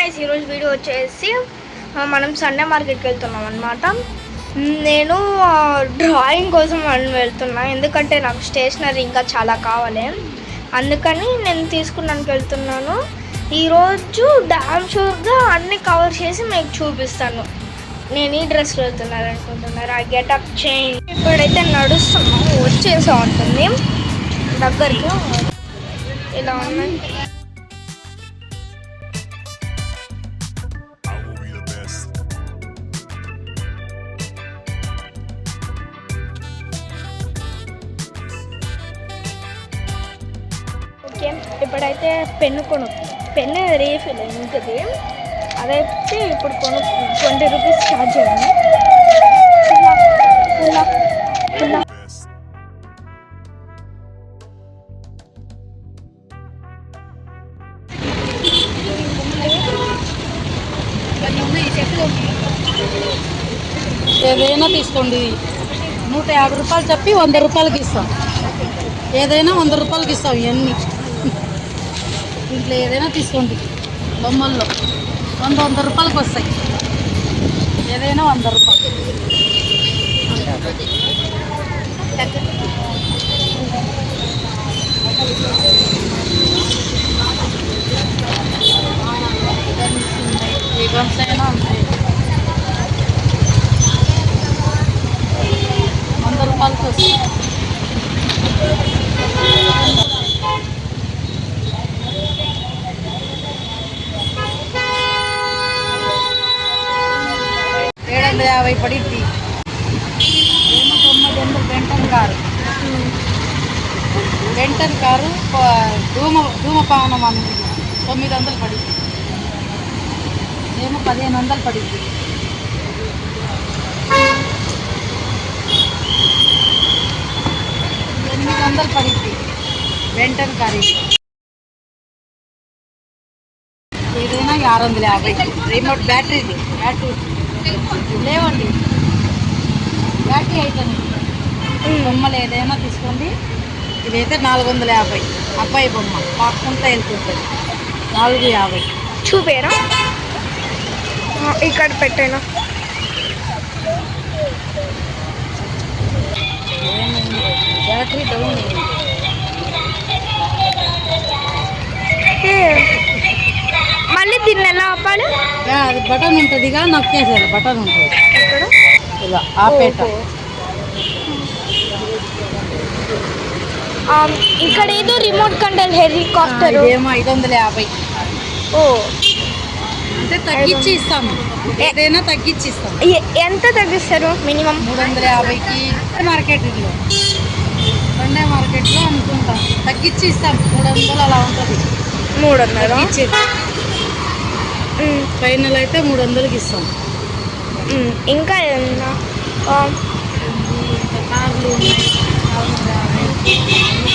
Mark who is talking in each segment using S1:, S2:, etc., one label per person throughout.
S1: Guys ఈరోజు video వచ్చేసి మనం సండే మార్కెట్కి వెళ్తున్నాం అనమాట. నేను డ్రాయింగ్ కోసం వెళ్తున్నా, ఎందుకంటే నాకు స్టేషనరీ ఇంకా చాలా కావాలి, అందుకని నేను తీసుకున్నానికి వెళ్తున్నాను. ఈరోజు డామ్ షూర్గా అన్నీ కవర్ చేసి మీకు చూపిస్తాను. నేను ఈ డ్రెస్లో వెళ్తున్నాను అనుకుంటున్నారు, ఆ గెటప్ చేంజ్. ఇప్పుడైతే నడుస్తున్నాము, వచ్చేసా ఉంటుంది దగ్గరికి. ఇలా ఉన్నాయి. ఓకే, ఇప్పుడైతే పెన్ను రీఫిల్ ఇంకది, అదైతే ఇప్పుడు 20 రూపీస్ ఛార్జ్ చేయండి.
S2: ఏదైనా తీసుకోండి, 150 రూపాయలు చెప్పి 100 రూపాయలకి ఇస్తాం. ఏదైనా 100 రూపాయలకి ఇస్తాం. ఇవన్నీ ఇంట్లో ఏదైనా తీసుకోండి, బొమ్మల్లో 100 రూపాయలకి వస్తాయి. ఏదైనా 100 రూపాయలు. ఏ గమ్స్ అయినా ఉంటాయి, 100 రూపాయలకి వస్తాయి. $750 పడిద్ది. ఏమో 900 బెంటన్ కారు ధూమపానం అని 900 పడిద్ది. ఏమో 1500 పడిద్ది. 800 పడిద్ది బెంటన్ కారు. ఏదైనా 650. రిమోట్ బ్యాటరీ లేవండి, బ్యాటరీ అయితే బొమ్మలు ఏదైనా తీసుకోండి. ఇదైతే 450. అబ్బాయి బొమ్మ పాక్కుంటా వెళ్తుంటుంది, 450.
S1: చూపేరా, ఇక్కడ పెట్టాను.
S2: Battery down.
S1: మళ్ళీ దీన్ని ఎలా ఆపాలి?
S2: అది బటన్ ఉంటుందిగా, నొక్కేసారు. బటన్ ఉంటుంది
S1: ఇక్కడ,
S2: ఇలా ఆపేట.
S1: ఇక్కడ ఏదో రిమోట్ కంట్రోల్ హెలికాప్టర్,
S2: ఏమో 550.
S1: ఓ
S2: అంటే తగ్గించి ఇస్తాము, ఏదైనా తగ్గించి ఇస్తాం.
S1: ఎంత తగ్గిస్తారు? మినిమం
S2: 350కి మార్కెట్లో, సండే మార్కెట్లో అనుకుంటాం. తగ్గించి ఇస్తాం, 300 అలా ఉంటుంది.
S1: 300
S2: ఇచ్చేది ఫైనల్ అయితే 300కి ఇస్తాం.
S1: ఇంకా ఏమన్నా
S2: కార్లు ఉన్నాయి,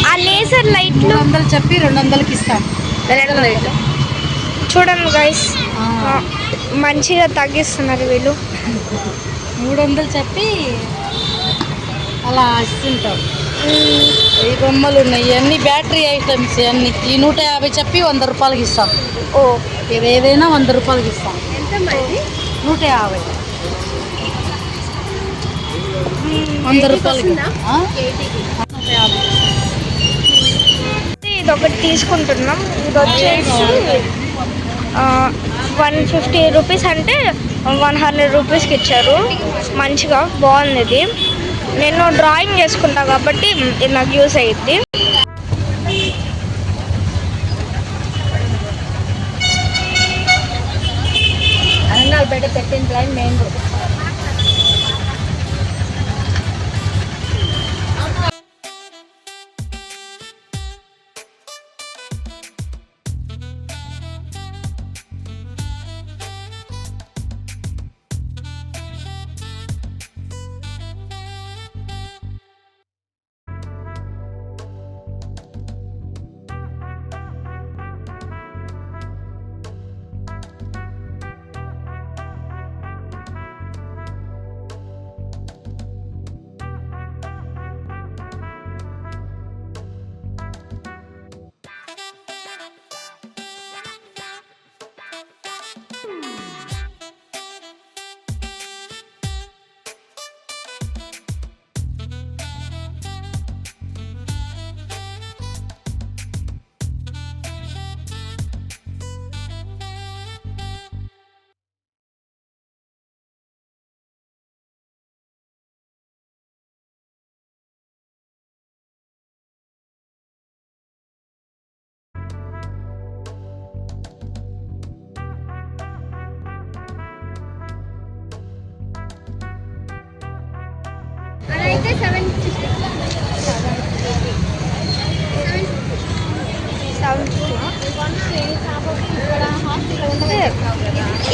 S1: ఆ లేజర్ లైట్లు
S2: 300 చెప్పి 200కి ఇస్తాం. లైట్లు
S1: చూడండి గైస్, మంచిగా తగ్గిస్తున్నారు వీళ్ళు.
S2: 300 చెప్పి అలా ఇస్తుంటాం. ఈ బొమ్మలు ఉన్నాయి, ఇవన్నీ బ్యాటరీ ఐటమ్స్. ఇవన్నీ ఈ 150 చెప్పి 100 రూపాయలకి ఇస్తాం.
S1: ఓ,
S2: ఇది ఏదైనా 100 రూపాయలకి ఇస్తాం. ఎంత మరి? 150. 100 రూపాయలకి. 150.
S1: ఇది ఒకటి తీసుకుంటున్నాం. ఇది వచ్చేసి 150 రూపీస్, అంటే 100 రూపీస్కి ఇచ్చారు. మంచిగా బాగుంది ఇది. నేను డ్రాయింగ్ చేసుకుంటా కాబట్టి ఇది నాకు యూస్ అయ్యిద్ది.
S2: బయట 13th లైన్ మెయిన్ రోడ్.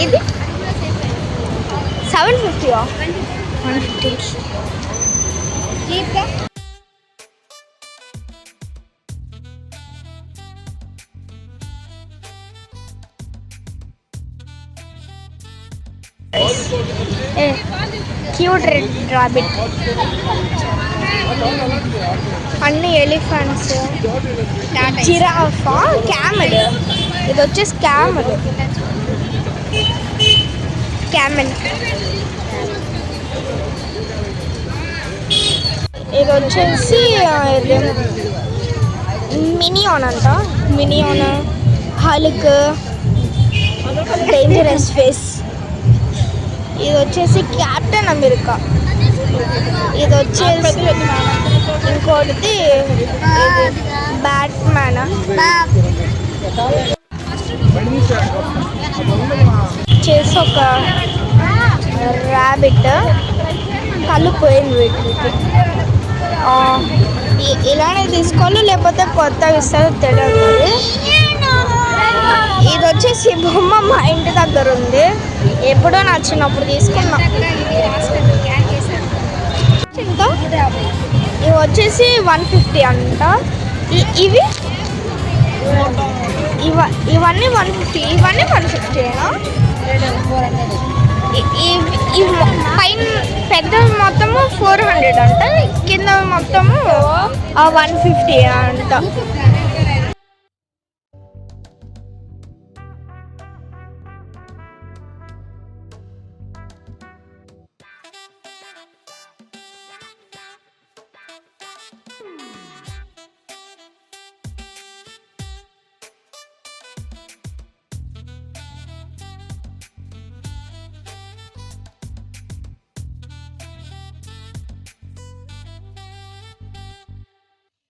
S1: ఇది 750 150 క్యూట్ రెడ్ రాబిట్, అన్ని ఎలిఫెంట్స్, జిరాఫా, క్యామెల్. ఇది వచ్చేసి క్యామెల్. ఇది వచ్చేసి మినియాన్ అంట. మినియాన్, హల్క్, డేంజరస్ ఫేస్. ఇది వచ్చేసి క్యాప్టెన్ అమెరికా. ఇది వచ్చేసి ఇంకోటిది బ్యాట్మ్యాన్. చేసి ఒక ర్యాబిట్, కళ్ళు పోయింది వీటికి. ఇలానే తీసుకోవాలి లేకపోతే కొత్తగా ఇస్తారో తెలియదు. ఇది వచ్చేసి బొమ్మ మా ఇంటి దగ్గర ఉంది, ఎప్పుడో నచ్చినప్పుడు తీసుకున్నా. ఇవి వచ్చేసి 150 అంట. ఇవి ఇవన్నీ 150, ఇవన్నీ 150. పైన పెద్ద మొత్తము 400 అంట, కింద మొత్తము 150 అంట.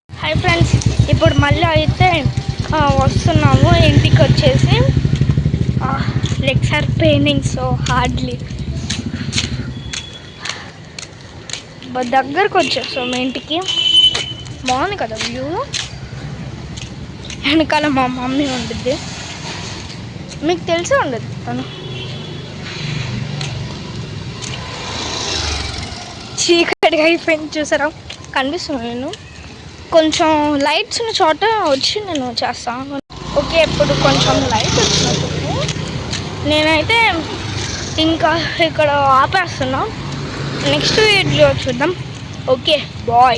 S1: హాయ్ ఫ్రెండ్స్, ఇప్పుడు మళ్ళీ అయితే వస్తున్నాము ఇంటికి. వచ్చేసి legs are paining so hardly. దగ్గరకు వచ్చేస్తాం మీ ఇంటికి. బాగుంది కదా వ్యూ. వెనకాల మా మమ్మీ ఉంటుంది, మీకు తెలిసే ఉండదు తను. చీకటిగా అయిపోయింది చూసారా, కనిపిస్తుంది. నేను కొంచెం లైట్స్ ఉన్న చోట వచ్చి నేను చేస్తాను. ఓకే, ఇప్పుడు కొంచెం లైట్ వచ్చినప్పుడు నేనైతే ఇంకా ఇక్కడ ఆపేస్తున్నా. నెక్స్ట్ వీడియో చూద్దాం. Okay bye.